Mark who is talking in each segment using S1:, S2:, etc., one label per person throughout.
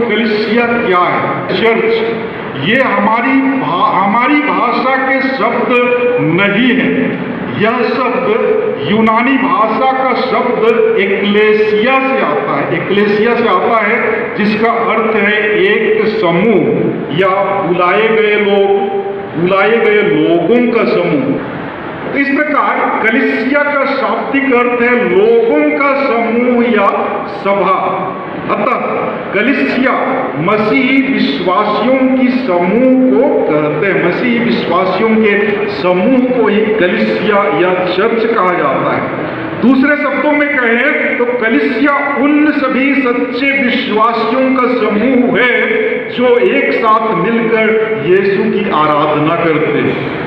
S1: कलीसिया क्या है? चर्च ये हमारी भाषा के शब्द नहीं है। यह शब्द यूनानी भाषा का शब्द एक्लेसिया से आता है। एक्लेसिया से आता है जिसका अर्थ है एक समूह या बुलाए गए लोगों का समूह। तो इस प्रकार कलीसिया का शाब्दिक अर्थ है लोगों का समूह या सभा। अतः कलीसिया मसीही विश्वासियों की समूह को कहते हैं। मसीही विश्वासियों के समूह को ही कलीसिया या चर्च कहा जाता है। दूसरे शब्दों में कहें तो कलीसिया उन सभी सच्चे विश्वासियों का समूह है जो एक साथ मिलकर यीशु की आराधना करते हैं।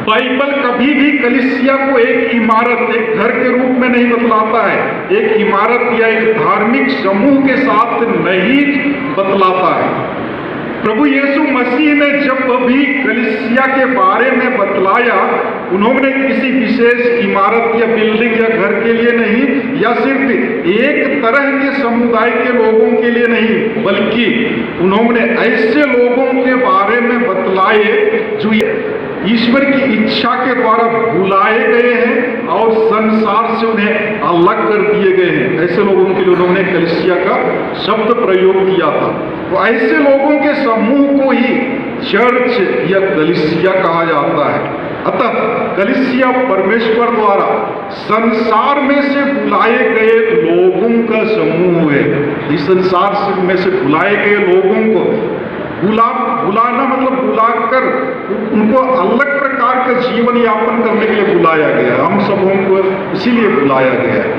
S1: बाइबल कभी भी कलीसिया को एक इमारत, एक घर के रूप में नहीं बतलाता है, एक इमारत या एक धार्मिक समूह के साथ नहीं बतलाता है। प्रभु यीशु मसीह ने जब भी कलीसिया के बारे में बतलाया, उन्होंने किसी विशेष इमारत या बिल्डिंग या घर के लिए नहीं, या सिर्फ एक तरह के समुदाय के लोगों के लिए नहीं, बल्कि उन्होंने ऐसे लोगों के बारे में बतलाए जो ईश्वर की इच्छा के द्वारा बुलाए गए हैं और संसार से उन्हें अलग कर दिए गए हैं। ऐसे लोगों के लिए उन्होंने कलीसिया का शब्द प्रयोग किया था। तो ऐसे लोगों के समूह को ही चर्च या कलीसिया कहा जाता है। अतः कलीसिया परमेश्वर द्वारा संसार में से बुलाए गए लोगों का समूह है। इस संसार में से बुलाए गए लोगों को बुलाना मतलब बुलाकर उनको अलग प्रकार का जीवन यापन करने के लिए बुलाया गया। हम सबों को इसीलिए बुलाया गया है।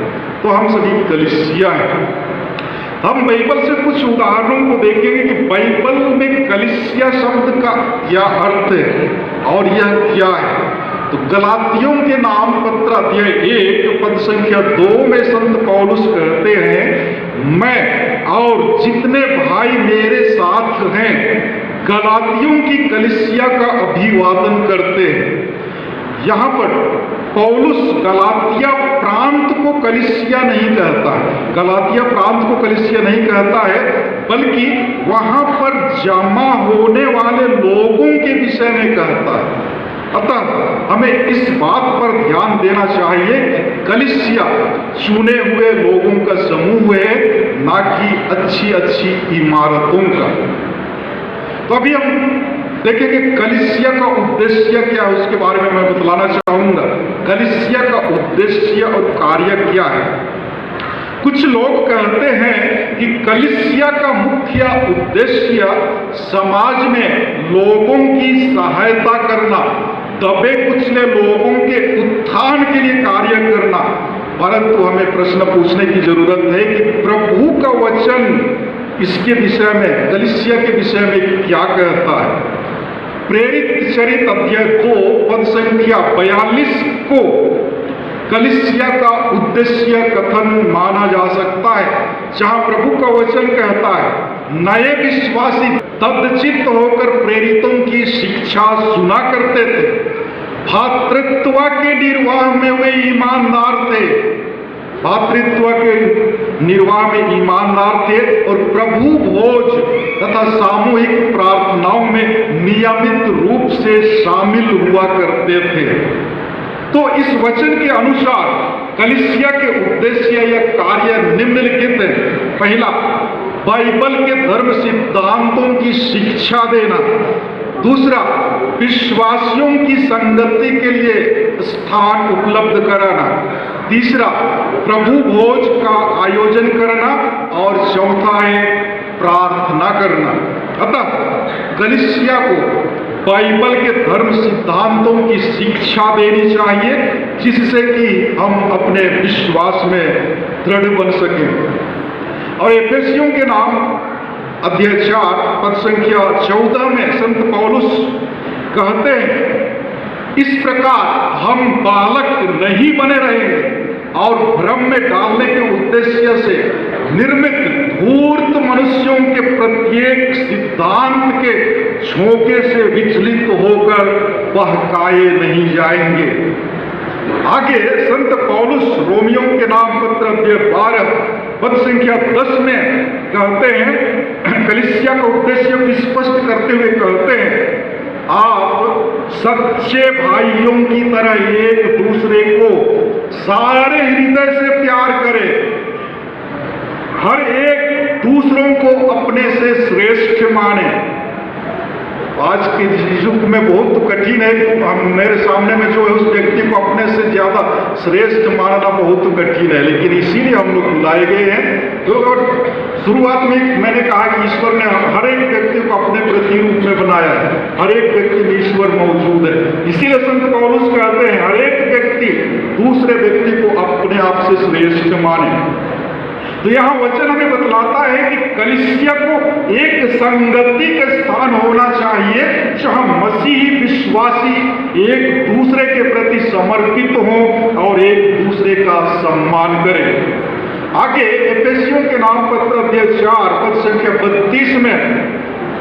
S1: तो हम सभी कलीसिया हैं। हम बाइबल से कुछ उदाहरणों को देखेंगे कि बाइबल में कलीसिया शब्द का क्या अर्थ है और यह क्या है। तो गलातियों के नाम पत्र अध्याय 1 पद संख्या 2 में संत पौलुस कहते हैं, मैं और जितने भाई मेरे साथ हैं गलातियों की कलीसिया का अभिवादन करते हैं। यहाँ पर पौलुस गलातिया प्रांत को कलीसिया नहीं कहता है, गलातिया प्रांत को कलीसिया नहीं कहता है, बल्कि वहाँ पर जमा होने वाले लोगों के विषय में कहता है। अतः हमें इस बात पर ध्यान देना चाहिए कि कलीसिया चुने हुए लोगों का समूह है, ना कि अच्छी अच्छी इमारतों का। तो अभी हम देखेंगे कलीसिया का उद्देश्य क्या है, उसके बारे में मैं बतलाना चाहूंगा। कलीसिया का उद्देश्य और कार्य क्या है। कुछ लोग कहते हैं कि कलीसिया का मुख्य उद्देश्य समाज में लोगों की सहायता करना, दबे कुचले लोगों के उत्थान के लिए कार्य करना। परंतु हमें प्रश्न पूछने की जरूरत है कि प्रभु का वचन इसके विषय में, कलीसिया के विषय में क्या कहता है। प्रेरित चरित्र अध्याय 2 पद संख्या 42 को कलीसिया का उद्देश्य कथन माना जा सकता है, जहां प्रभु का वचन कहता है, नए विश्वासी तद्चित्त होकर प्रेरितों की शिक्षा सुना करते थे, भातृत्व के निर्वाह में वे ईमानदार थे, भातृत्व के निर्वाह में ईमानदार थे और प्रभु भोज तथा सामूहिक प्रार्थनाओं में नियमित रूप से शामिल हुआ करते थे। तो इस वचन के अनुसार कलीसिया के उद्देश्य या कार्य निम्नलिखित है। पहला, बाइबल के धर्म सिद्धांतों की शिक्षा देना। दूसरा, विश्वासियों की संगति के लिए स्थान उपलब्ध कराना। तीसरा, प्रभु भोज का आयोजन करना। और चौथा है प्रार्थना करना। अतः कलीसिया को बाइबल के धर्म सिद्धांतों की शिक्षा देनी चाहिए, जिससे कि हम अपने विश्वास में दृढ़ बन सकें। और एफेसियों के नाम अध्याय 4 पद संख्या 14 में संत पौलुस कहते हैं, इस प्रकार हम बालक नहीं बने रहेंगे और भ्रम में डालने के उद्देश्य से निर्मित धूर्त मनुष्यों के प्रत्येक सिद्धांत के झोंके से विचलित होकर बहकाए नहीं जाएंगे। आगे संत पौलुस रोमियों के नाम पत्र अध्याय 12 पद संख्या 10 में कहते हैं, कलीसिया का उद्देश्य भी स्पष्ट करते हुए कहते हैं, आप सच्चे भाइयों की तरह एक दूसरे को सारे हृदय से प्यार करें, हर एक दूसरों को अपने से श्रेष्ठ माने। आज के युग में बहुत कठिन है, मेरे सामने में जो है उस व्यक्ति को अपने से ज्यादा श्रेष्ठ मानना बहुत कठिन है, लेकिन इसीलिए हम लोग बुलाए गए हैं। तो शुरुआत में मैंने कहा कि ईश्वर ने हर एक व्यक्ति को अपने प्रतिरूप में बनाया है, हर एक व्यक्ति में ईश्वर मौजूद है। इसीलिए संत पौलुस कहते हैं हर एक व्यक्ति दूसरे व्यक्ति को अपने आप से श्रेष्ठ माने। तो यहाँ वचन हमें बतलाता है कि कलीसिया को एक संगति का स्थान होना चाहिए जहाँ मसीही विश्वासी एक दूसरे के प्रति समर्पित हों और एक दूसरे का सम्मान करें। आगे एफेसियों के नाम पत्र अध्याय 4 पद संख्या 32 में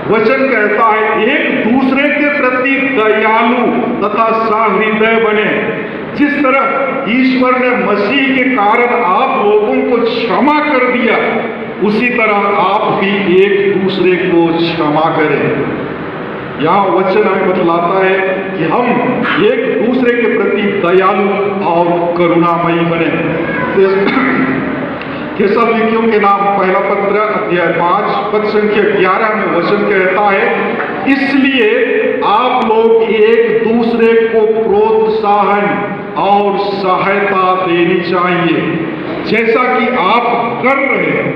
S1: वचन कहता है, एक दूसरे के प्रति दयालु तथा सहृदय बने। जिस तरह ईश्वर ने मसीह के कारण आप लोगों को क्षमा कर दिया, उसी तरह आप भी एक दूसरे को क्षमा करें। यहाँ वचन हमें बतलाता है कि हम एक दूसरे के प्रति दयालु और करुणामयी बने। थिस्सलुनीकियों के नाम पहला पत्र अध्याय 5 पद संख्या 11 में वचन कहता है, इसलिए आप लोग एक दूसरे को प्रोत्साहन और सहायता देनी चाहिए जैसा कि आप कर रहे हैं।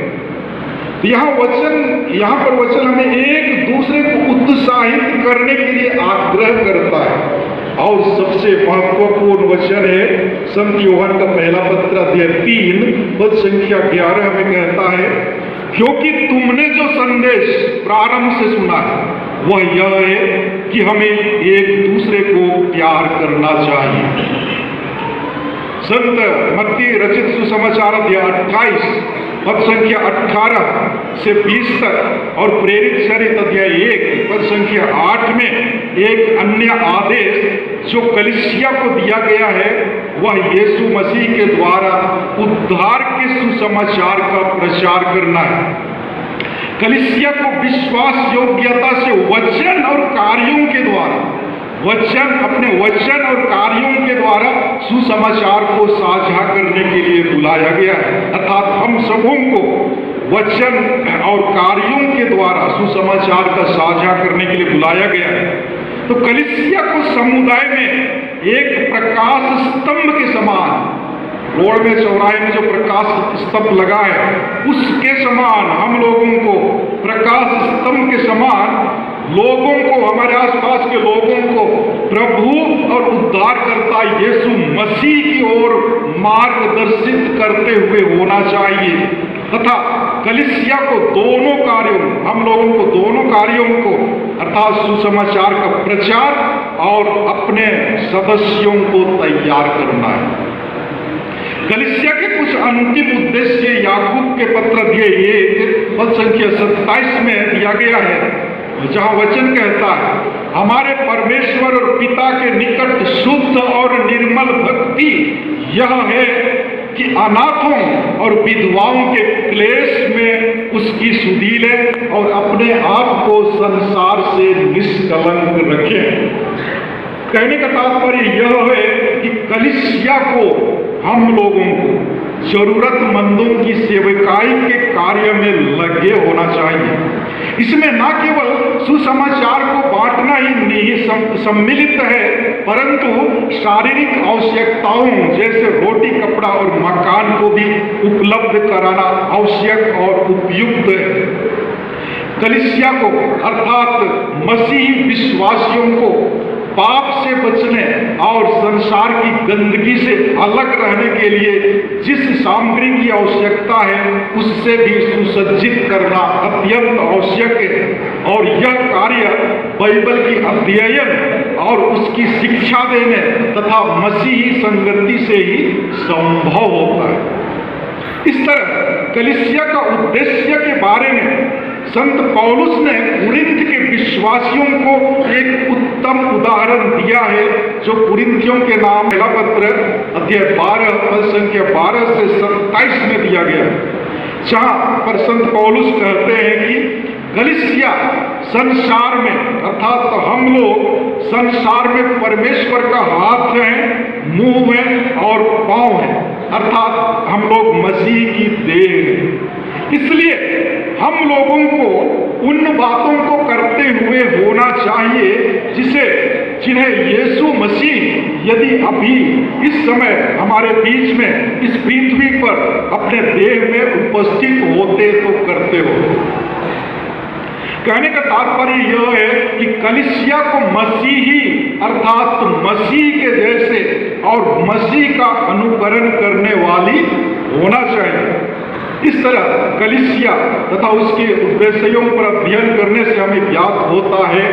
S1: यहाँ पर वचन हमें एक दूसरे को उत्साहित करने के लिए आग्रह करता है। और सबसे महत्वपूर्ण वचन है संत यूहन्ना का पहला पत्र अध्याय 3 पद संख्या 11 हमें कहता है, क्योंकि तुमने जो संदेश प्रारंभ से सुना है वह यह है कि हमें एक दूसरे को प्यार करना चाहिए। संत मत्ती रचित सुसमाचार अध्याय 28 पद संख्या 18 से 20 तक और प्रेरित चरित अध्याय 1 पद संख्या 8 में एक अन्य आदेश जो कलीसिया को दिया गया है वह यीशु मसीह के द्वारा उद्धार के सुसमाचार का प्रचार करना है। कलीसिया को विश्वास योग्यता से वचन और कार्यों के द्वारा अपने वचन और कार्यों के द्वारा सुसमाचार को साझा करने के लिए बुलाया गया है। अर्थात हम सबों को वचन और कार्यों के द्वारा सुसमाचार का साझा करने के लिए बुलाया गया है। तो कलीसिया को समुदाय में एक प्रकाश स्तंभ के समान, रोड में चौराहे में जो प्रकाश स्तंभ लगा है उसके समान हम लोगों को प्रकाश स्तंभ के समान लोगों को, हमारे आसपास के लोगों को प्रभु और उद्धारकर्ता यीशु मसीह की ओर मार्गदर्शित करते हुए होना चाहिए। तथा कलीसिया को हम लोगों को दोनों कार्यों को अर्थात सुसमाचार का प्रचार और अपने सदस्यों को तैयार करना है। कलीसिया के कुछ अंतिम उद्देश्य याकूब के पत्र अध्याय 1 पद संख्या 27 में दिया गया है, जहाँ वचन कहता है, हमारे परमेश्वर और पिता के निकट शुद्ध और निर्मल भक्ति यह है कि अनाथों और विधवाओं के क्लेश में उसकी सुधि ले और अपने आप को संसार से निष्कलंक रखें। कहने का तात्पर्य यह है कि कलीसिया को, हम लोगों को जरूरतमंदों की सेवकाई के कार्य में लगे होना चाहिए। इसमें न केवल सुसमाचार को बांटना ही नहीं सम्मिलित है, परंतु शारीरिक आवश्यकताओं जैसे रोटी, कपड़ा और मकान को भी उपलब्ध कराना आवश्यक और उपयुक्त है। कलीसिया को अर्थात मसीही विश्वासियों को पाप से बचने और संसार की गंदगी से अलग रहने के लिए जिस सामग्री की आवश्यकता है उससे भी सुसज्जित करना अत्यंत आवश्यक है। और यह कार्य बाइबल की अध्ययन और उसकी शिक्षा देने तथा मसीही संगति से ही संभव होता है। इस तरह कलीसिया का उद्देश्य के बारे में संत पौलुस ने कुरिन्थ के विश्वासियों को एक उत्तम उदाहरण दिया है, जो कुरिन्थियों के नाम पहला पत्र अध्याय 12 पद संख्या 12 से 27 में दिया गया। जहाँ पर संत पौलुस कहते हैं कि कलीसिया संसार में, अर्थात तो हम लोग संसार में परमेश्वर का हाथ है, मुंह है और पांव है, अर्थात हम लोग मसीह की देह हैं। इसलिए हम लोगों को उन बातों को करते हुए होना चाहिए जिन्हें यीशु मसीह यदि अभी इस समय हमारे बीच में इस पृथ्वी पर अपने देह में उपस्थित होते तो करते हो। कहने का तात्पर्य यह है कि कलीसिया को मसीही अर्थात मसीह के जैसे और मसीह का अनुकरण करने वाली होना चाहिए। इस तरह कलीसिया तथा उसके उद्देश्यों पर अध्ययन करने से हमें ज्ञात होता है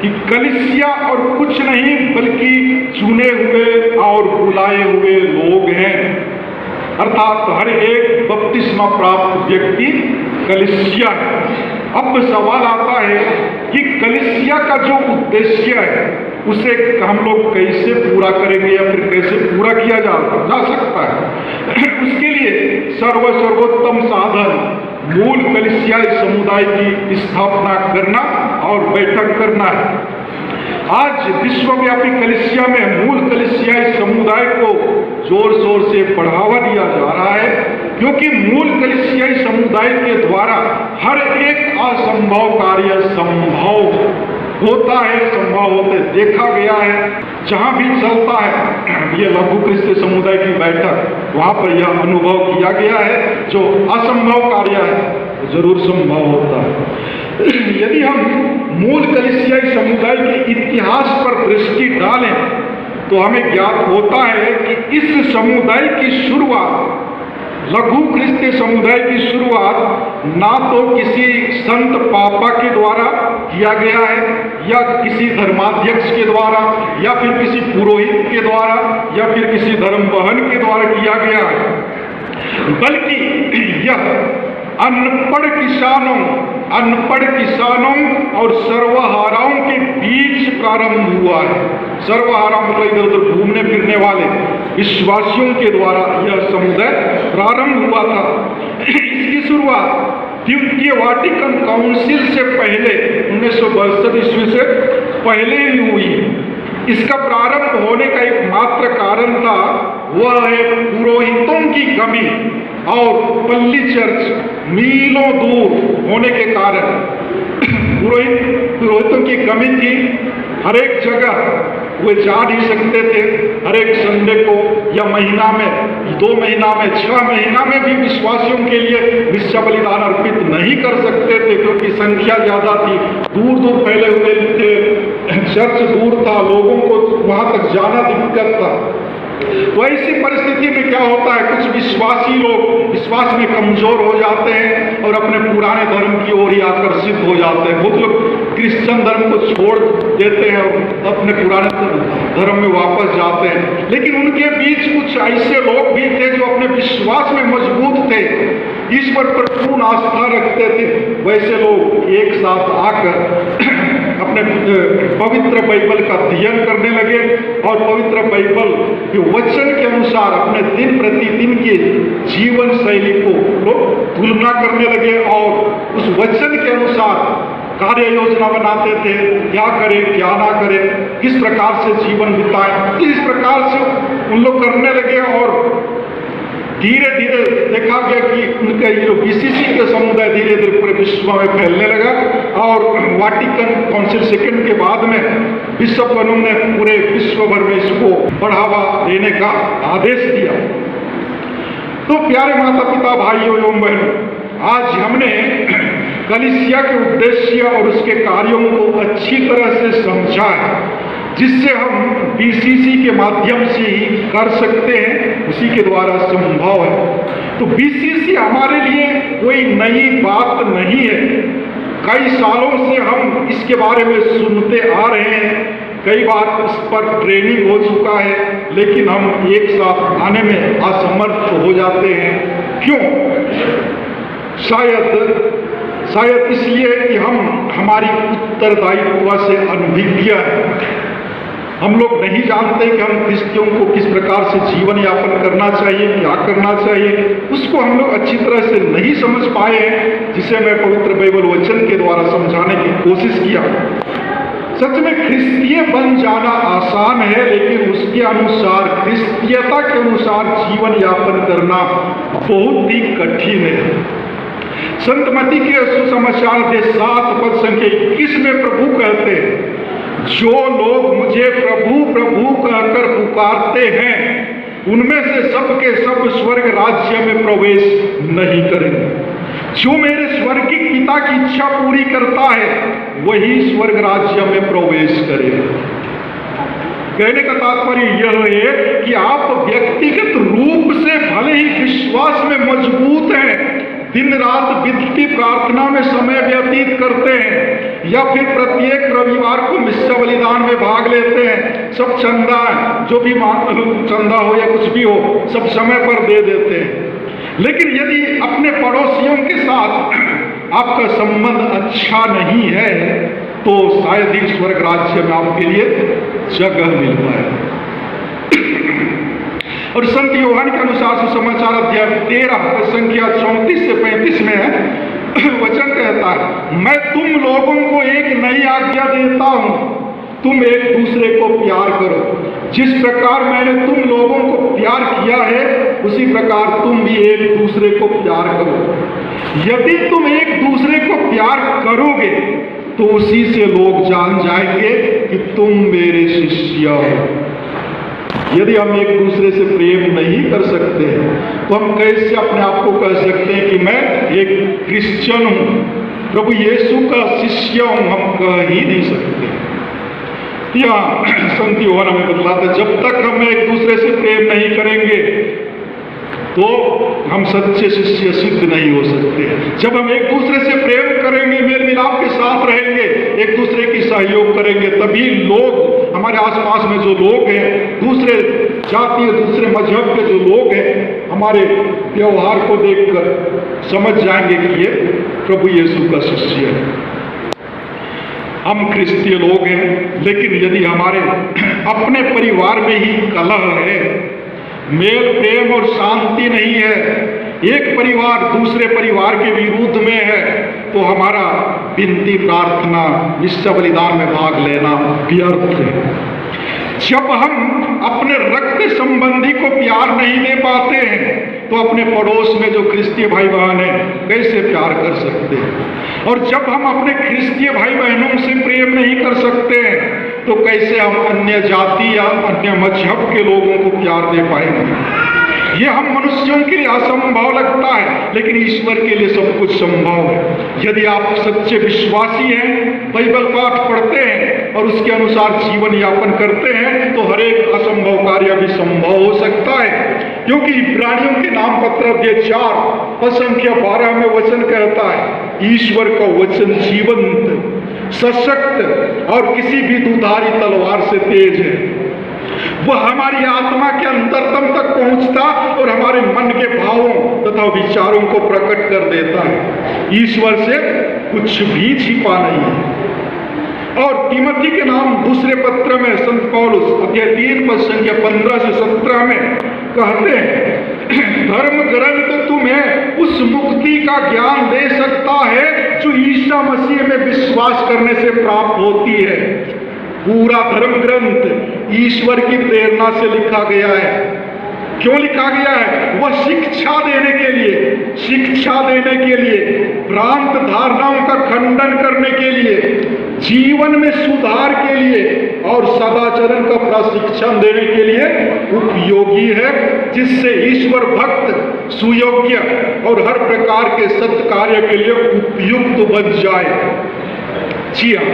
S1: कि कलीसिया और कुछ नहीं बल्कि चुने हुए और बुलाए हुए लोग हैं, अर्थात हर एक बपतिस्मा प्राप्त व्यक्ति कलीसिया है। अब सवाल आता है कि कलीसिया का जो उद्देश्य है उसे हम लोग कैसे पूरा करेंगे या फिर कैसे पूरा किया जा सकता है। उसके लिए सर्वोत्तम साधन मूल कलीसियाई समुदाय की स्थापना करना और बैठक करना है। आज विश्वव्यापी कलीसिया में मूल कलीसियाई समुदाय को जोर शोर से बढ़ावा दिया जा रहा है, क्योंकि मूल कलीसियाई समुदाय के द्वारा हर एक असंभव कार्य संभव होता है, संभव होते देखा गया है। जहाँ भी चलता है ये लघु क्रिस्तीय समुदाय की बैठक, वहाँ पर यह अनुभव किया गया है, जो असंभव कार्य है जरूर संभव होता है। यदि हम मूल कलीसियाई समुदाय के इतिहास पर दृष्टि डालें तो हमें ज्ञात होता है कि इस समुदाय की शुरुआत, लघु क्रिस्तीय समुदाय की शुरुआत ना तो किसी संत पापा के द्वारा किया गया है या किसी धर्माध्यक्ष के द्वारा या फिर किसी पुरोहित के द्वारा या फिर किसी धर्म बहन के द्वारा किया गया है, बल्कि यह अनपढ़ किसानों और सर्वहाराओं के बीच प्रारंभ हुआ है। सर्वहारा मतलब इधर उधर घूमने फिरने वाले विश्वासियों के द्वारा यह समुदाय प्रारंभ हुआ था। इसकी शुरुआत द्वितीय वाटिकन काउंसिल से पहले 1962 ईस्वी से पहले ही हुई है। इसका प्रारंभ होने का एकमात्र कारण था वह है पुरोहितों की कमी और पल्ली चर्च मीलों दूर होने के कारण पुरोहितों की कमी थी। हर एक जगह वे जा नहीं सकते थे, हर एक संडे को या महीना में, 2 महीना में, 6 महीना में भी विश्वासियों के लिए विश्व बलिदान अर्पित नहीं कर सकते थे, क्योंकि संख्या ज्यादा थी, दूर दूर फैले हुए थे, चर्च दूर था, लोगों को वहां तक जाना दिक्कत था। तो ऐसी परिस्थिति में क्या होता है, कुछ विश्वासी लोग विश्वास में कमजोर हो जाते हैं और अपने पुराने धर्म की ओर ही आकर्षित हो जाते हैं। बहुत लोग क्रिश्चियन धर्म को छोड़ देते हैं और अपने पुराने धर्म में वापस जाते हैं। लेकिन उनके बीच कुछ ऐसे लोग भी थे जो अपने विश्वास में मजबूत थे, ईश्वर पर पूर्ण आस्था रखते थे। वैसे लोग एक साथ आकर अपने पवित्र बाइबल का अध्ययन करने लगे और पवित्र बाइबल के वचन के अनुसार अपने दिन प्रतिदिन के जीवन शैली को लोग तुलना करने लगे और उस वचन के अनुसार कार्य योजना बनाते थे, क्या करें क्या ना करें, किस प्रकार से जीवन बिताएं। इस प्रकार से उन लोग करने लगे और धीरे धीरे देखा गया कि उनका ये जो बीसीसी के समुदाय धीरे धीरे पूरे विश्व में फैलने लगा और वाटिकन काउंसिल सेकंड के बाद में विश्व कानून ने पूरे विश्व भर में इसको बढ़ावा देने का आदेश दिया। तो प्यारे माता पिता, भाइयों एवं बहनों, आज हमने कलीसिया के उद्देश्य और उसके कार्यों को अच्छी तरह से समझा है, जिससे हम बीसीसी के माध्यम से ही कर सकते हैं, उसी के द्वारा संभव है। तो बीसीसी हमारे लिए कोई नई बात नहीं है, कई सालों से हम इसके बारे में सुनते आ रहे हैं, कई बार इस पर ट्रेनिंग हो चुका है, लेकिन हम एक साथ आने में असमर्थ हो जाते हैं। क्यों? शायद इसलिए कि हम हमारी उत्तरदायित्व से अनभिज्ञ हैं। हम लोग नहीं जानते कि हम क्रिश्चियों को किस प्रकार से जीवन यापन करना चाहिए, क्या करना चाहिए, उसको हम लोग अच्छी तरह से नहीं समझ पाए हैं, जिसे मैं पवित्र बाइबल वचन के द्वारा समझाने की कोशिश किया। सच में क्रिस्तीय बन जाना आसान है, लेकिन उसके अनुसार, क्रिस्तीयता के अनुसार जीवन यापन करना बहुत ही कठिन है। संत मत्ती के सुसमाचार अध्याय 7 पद संख्या 21 में प्रभु कहते हैं, जो लोग मुझे प्रभु प्रभु कहकर पुकारते हैं, उनमें से सब के सब स्वर्ग राज्य में प्रवेश नहीं करेंगे। जो मेरे स्वर्गीय पिता की इच्छा पूरी करता है, वही स्वर्ग राज्य में प्रवेश करेगा। कहने का तात्पर्य यह है कि आप व्यक्तिगत रूप से भले ही विश्वास में मजबूत हैं, दिन रात विनती प्रार्थना में समय व्यतीत करते हैं, या फिर प्रत्येक रविवार को मिस्सा बलिदान में भाग लेते हैं, सब चंदा जो भी चंदा हो या कुछ भी हो सब समय पर दे देते हैं, लेकिन यदि अपने पड़ोसियों के साथ आपका संबंध अच्छा नहीं है, तो शायद ही स्वर्ग राज्य में आपके लिए जगह मिल पाए। और संत यूहन्ना के अनुसार सुसमाचार अध्याय 13 संख्या 34 से 35 में वचन कहता है, मैं तुम लोगों को एक नई आज्ञा देता हूं, तुम एक दूसरे को प्यार करो। जिस प्रकार मैंने तुम लोगों को प्यार किया है, उसी प्रकार तुम भी एक दूसरे को प्यार करो। यदि तुम एक दूसरे को प्यार करोगे, तो उसी से लोग जान जाएंगे कि तुम मेरे शिष्य हो। यदि हम एक दूसरे से प्रेम नहीं कर सकते, तो हम कैसे अपने आप को कह सकते हैं कि मैं एक क्रिश्चियन हूं, प्रभु यीशु का शिष्य हूं? हम कह ही नहीं सकते। संत यूहन्ना में बतलाता, जब तक हम एक दूसरे से प्रेम नहीं करेंगे, तो हम सच्चे शिष्य सिद्ध नहीं हो सकते। जब हम एक दूसरे से प्रेम करेंगे, मेल मिलाप के साथ रहेंगे, एक दूसरे की सहयोग करेंगे, तभी लोग, हमारे आसपास में जो लोग हैं, दूसरे जाति, दूसरे मजहब के जो लोग हैं, हमारे व्यवहार को देखकर समझ जाएंगे कि ये प्रभु यीशु का शिष्य है। हम क्रिस्तीय लोग हैं, लेकिन यदि हमारे अपने परिवार में ही कलह है, मेल प्रेम और शांति नहीं है, एक परिवार दूसरे परिवार के विरुद्ध में है, तो हमारा विनती प्रार्थना, मिस्सा बलिदान में भाग लेना व्यर्थ है। जब हम अपने रक्त संबंधी को प्यार नहीं दे पाते हैं, तो अपने पड़ोस में जो क्रिस्तीय भाई बहन हैं, कैसे प्यार कर सकते हैं? और जब हम अपने क्रिस्तीय भाई बहनों से प्रेम नहीं कर सकते हैं, तो कैसे हम अन्य जाति या अन्य मजहब के लोगों को प्यार दे पाएंगे? ये हम मनुष्यों के लिए असंभव लगता है, लेकिन ईश्वर के लिए सब कुछ संभव है। यदि आप सच्चे विश्वासी हैं, बाइबल पाठ पढ़ते हैं और उसके अनुसार जीवन यापन करते हैं, तो हर एक असंभव कार्य भी संभव हो सकता है। क्योंकि इब्रानियों के नाम पत्र अध्याय 4 संख्या 12 में वचन कहता है, ईश्वर का वचन जीवंत, सशक्त और किसी भी दुधारी तलवार से तेज है। वह हमारी आत्मा के अंतरतम तक पहुंचता और हमारे मन के भावों तथा विचारों को प्रकट कर देता है। ईश्वर से कुछ भी छिपा नहीं है। और तिमोथी के नाम दूसरे पत्र में संत पौलुस अध्याय 3 पद संख्या 15 से 17 में कहते हैं, धर्म ग्रंथ तुम्हें उस मुक्ति का ज्ञान दे सकता है जो ईसा मसीह में विश्वास करने से प्राप्त होती है। पूरा धर्म ग्रंथ ईश्वर की प्रेरणा से लिखा गया है। क्यों लिखा गया है? वह शिक्षा देने के लिए, भ्रांत धारणाओं का खंडन करने के लिए, जीवन में सुधार के लिए और सदाचरण का प्रशिक्षण देने के लिए उपयोगी है, जिससे ईश्वर भक्त सुयोग्य और हर प्रकार के सत्कार्य के लिए उपयुक्त बन जाए। जी हाँ,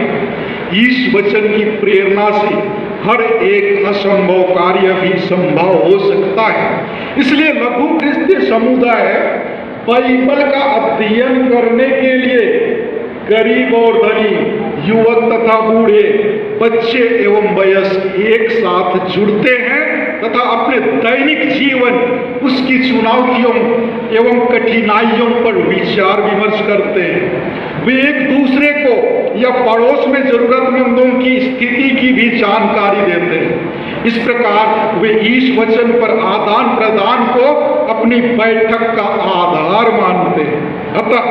S1: इस वचन की प्रेरणा से हर एक असंभव कार्य भी संभव हो सकता है। इसलिए लघु क्रिस्तीय समुदाय बाइबल का अध्ययन करने के लिए गरीब और धनी, युवक तथा बूढ़े, बच्चे एवं वयस्क एक साथ जुड़ते हैं तथा अपने दैनिक जीवन उसकी चुनौतियों एवं कठिनाइयों पर विचार विमर्श करते हैं। वे एक दूसरे को या पड़ोस में जरूरतमंदों की स्थिति की भी जानकारी देते हैं। इस प्रकार वे इस वचन पर आदान प्रदान को अपनी बैठक का आधार मानते हैं। अतः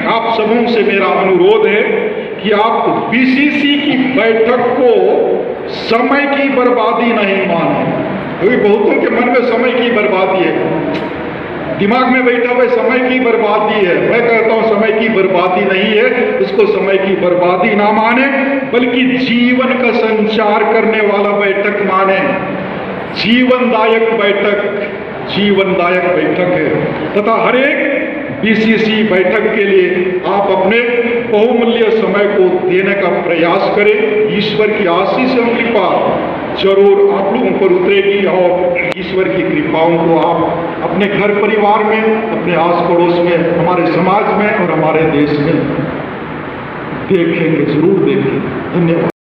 S1: आप सबों से मेरा अनुरोध है कि आप बीसीसी की बैठक को समय की बर्बादी नहीं माने। अभी बहुतों के मन में समय की बर्बादी है, दिमाग में बैठा हुआ समय की बर्बादी है। मैं कहता हूं समय की बर्बादी नहीं है, उसको समय की बर्बादी ना माने, बल्कि जीवन का संचार करने वाला बैठक माने। जीवनदायक बैठक है तथा हर एक बीसीसी बैठक के लिए आप अपने बहुमूल्य समय को देने का प्रयास करें। ईश्वर की आशीष एवं कृपा जरूर आप लोगों पर उतरेगी और ईश्वर की कृपाओं को आप अपने घर परिवार में, अपने आस पड़ोस में, हमारे समाज में और हमारे देश में देखेंगे, जरूर देखेंगे। धन्यवाद।